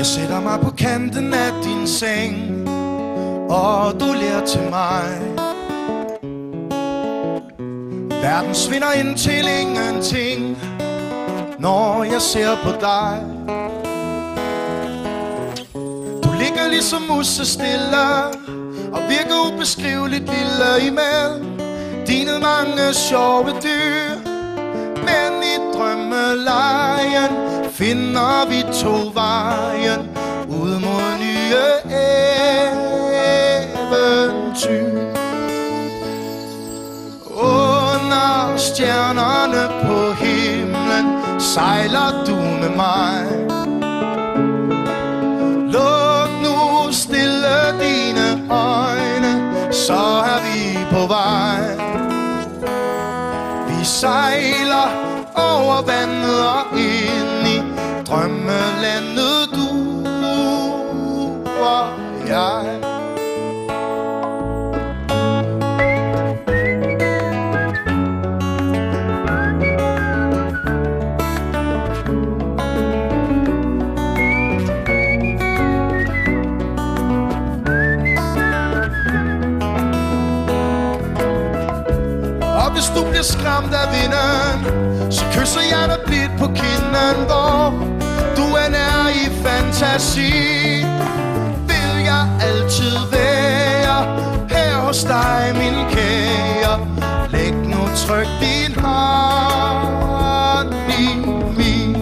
Jeg sætter mig på kanten af din seng, og du ler til mig. Verden svinder ind til ingenting, når jeg ser på dig. Du ligger ligesom musestille og virker ubeskriveligt lille imellem dine mange sjove dyr. Men i drømmelejen finder vi to vejen ud mod nye eventyr. Under stjernerne på himlen sejler du med mig. Luk nu stille dine øjne, så er vi på vej. Vi sejler over vandet og ind i drømmelandet, du og jeg. Hvis du bliver skræmt af vinden, så kysser jeg dig blidt på kinden. Hvor du end er i fantasi, vil jeg altid være her hos dig, min kære. Læg nu tryk din hånd i min.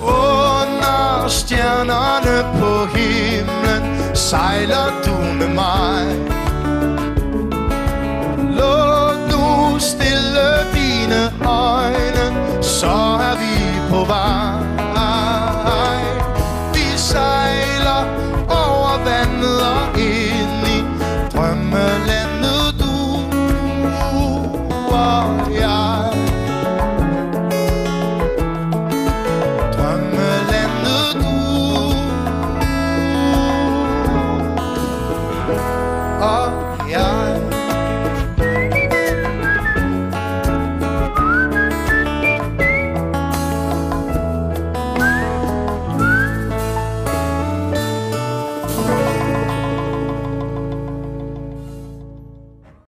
Under stjernerne på himlen sejler du med mig.